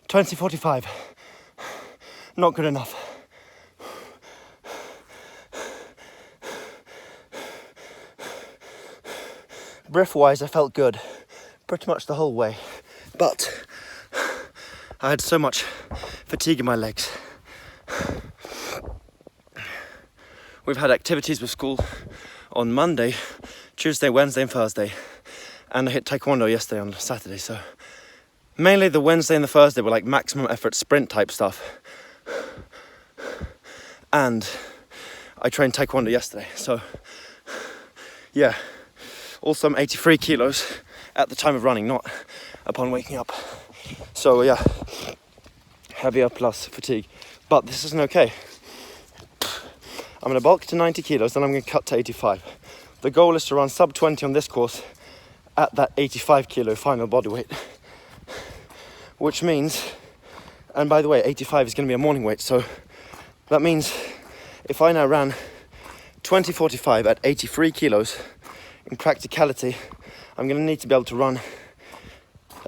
20:45. Not good enough. Breath-wise, I felt good pretty much the whole way, but I had so much fatigue in my legs. We've had activities with school on Monday, Tuesday, Wednesday and Thursday, and I hit taekwondo yesterday on Saturday, so mainly the Wednesday and the Thursday were like maximum effort sprint type stuff, and I trained taekwondo yesterday, so yeah. Also, I'm 83 kilos at the time of running, not upon waking up. So yeah, heavier plus fatigue. But this isn't okay. I'm gonna bulk to 90 kilos, then I'm gonna cut to 85. The goal is to run sub 20 on this course at that 85 kilo final body weight. Which means, and by the way, 85 is gonna be a morning weight, so that means if I now ran 20:45 at 83 kilos, in practicality, I'm going to need to be able to run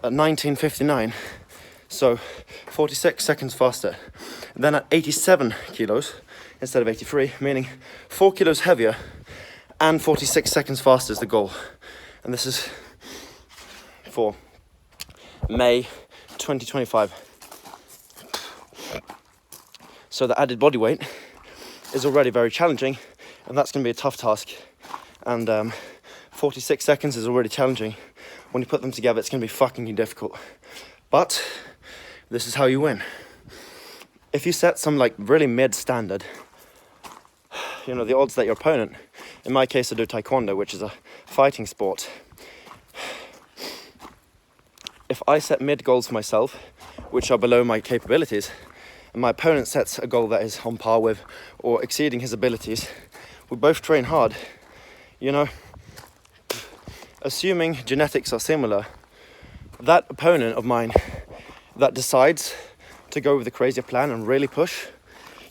at 19:59, so 46 seconds faster. Then at 87 kilos instead of 83, meaning 4 kilos heavier and 46 seconds faster is the goal. And this is for May 2025. So the added body weight is already very challenging, and that's going to be a tough task. And 46 seconds is already challenging. When you put them together, it's going to be fucking difficult. But this is how you win. If you set some like really mid-standard, you know, the odds that your opponent, in my case I do taekwondo, which is a fighting sport. If I set mid goals for myself, which are below my capabilities, and my opponent sets a goal that is on par with or exceeding his abilities, we both train hard, you know. Assuming genetics are similar, that opponent of mine that decides to go with the crazier plan and really push,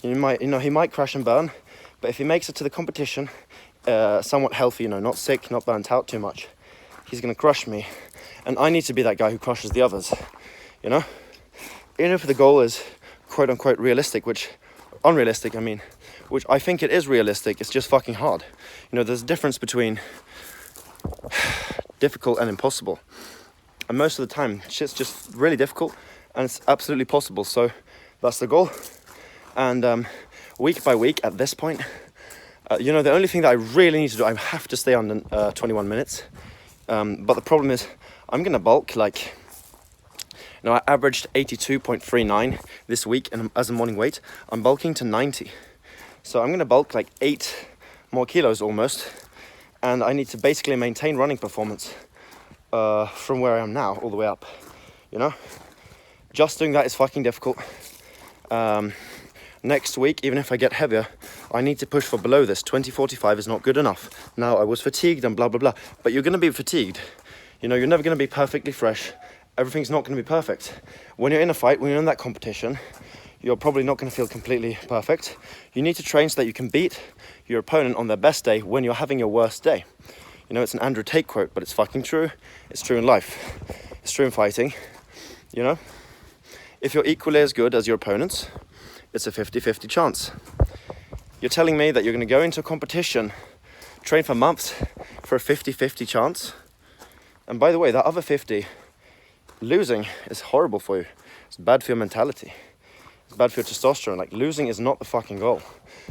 he might crash and burn, but if he makes it to the competition somewhat healthy, you know, not sick, not burnt out too much, he's gonna crush me, and I need to be that guy who crushes the others, you know. Even if the goal is quote unquote realistic, which unrealistic, I mean, which I think it is realistic, it's just fucking hard. You know, there's a difference between difficult and impossible, and most of the time shit's just really difficult and it's absolutely possible. So that's the goal. And week by week at this point, you know, the only thing that I really need to do, I have to stay under 21 minutes, but the problem is I'm gonna bulk like, you know, I averaged 82.39 this week, and as a morning weight I'm bulking to 90, so I'm gonna bulk like 8 more kilos almost. And I need to basically maintain running performance from where I am now all the way up, you know? Just doing that is fucking difficult. Next week, even if I get heavier, I need to push for below this. 20:45 is not good enough. Now, I was fatigued and blah, blah, blah. But you're going to be fatigued. You know, you're never going to be perfectly fresh. Everything's not going to be perfect. When you're in a fight, when you're in that competition, you're probably not going to feel completely perfect. You need to train so that you can beat your opponent on their best day when you're having your worst day. You know, it's an Andrew Tate quote, but it's fucking true. It's true in life. It's true in fighting. You know, if you're equally as good as your opponents, it's a 50-50 chance. You're telling me that you're going to go into a competition, train for months for a 50-50 chance? And by the way, that other 50, losing is horrible for you. It's bad for your mentality. It's bad for your testosterone. Like, losing is not the fucking goal.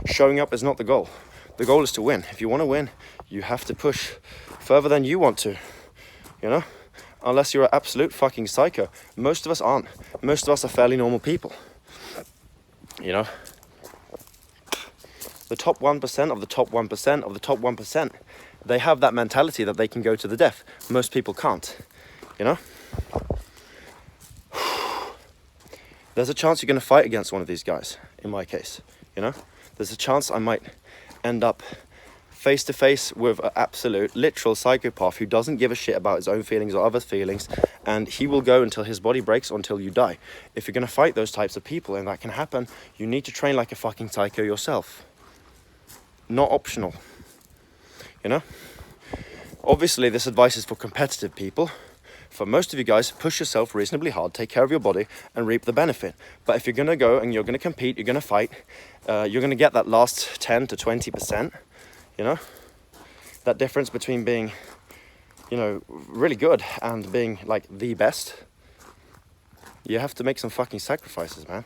Showing up is not the goal. The goal is to win. If you want to win, you have to push further than you want to, you know? Unless you're an absolute fucking psycho. Most of us aren't. Most of us are fairly normal people, you know? The top 1% of the top 1% of the top 1%, they have that mentality that they can go to the death. Most people can't, you know? There's a chance you're going to fight against one of these guys, in my case, you know? There's a chance I might end up face to face with an absolute, literal psychopath who doesn't give a shit about his own feelings or others' feelings, and he will go until his body breaks or until you die. If you're going to fight those types of people, and that can happen, you need to train like a fucking psycho yourself. Not optional, you know? Obviously, this advice is for competitive people. for most of you guys, push yourself reasonably hard, take care of your body, and reap the benefit. But if you're gonna go and you're gonna compete, you're gonna fight, you're gonna get that last 10 to 20%, you know? That difference between being, you know, really good and being like the best. You have to make some fucking sacrifices, man.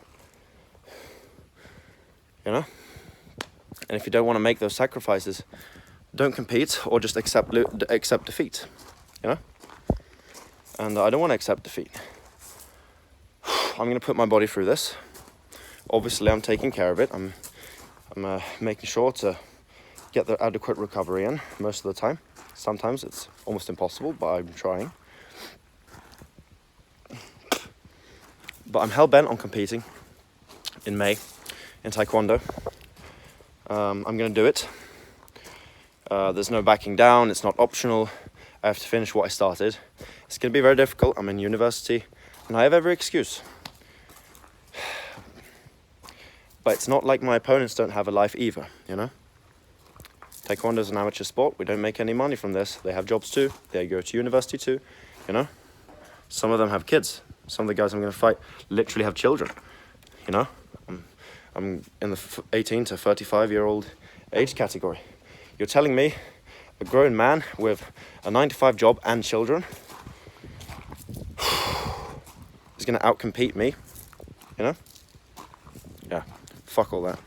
You know? And if you don't want to make those sacrifices, don't compete or just accept defeat, you know? And I don't want to accept defeat. I'm going to put my body through this. Obviously, I'm taking care of it. I'm making sure to get the adequate recovery in most of the time. Sometimes it's almost impossible, but I'm trying. But I'm hell-bent on competing in May in Taekwondo. I'm going to do it. There's no backing down. It's not optional. I have to finish what I started. It's going to be very difficult. I'm in university and I have every excuse. But it's not like my opponents don't have a life either, you know? Taekwondo is an amateur sport. We don't make any money from this. They have jobs too. They go to university too, you know? Some of them have kids. Some of the guys I'm going to fight literally have children, you know? I'm in the 18 to 35-year-old age category. You're telling me a grown man with a 9-to-5 job and children is going to outcompete me, you know? Yeah, fuck all that.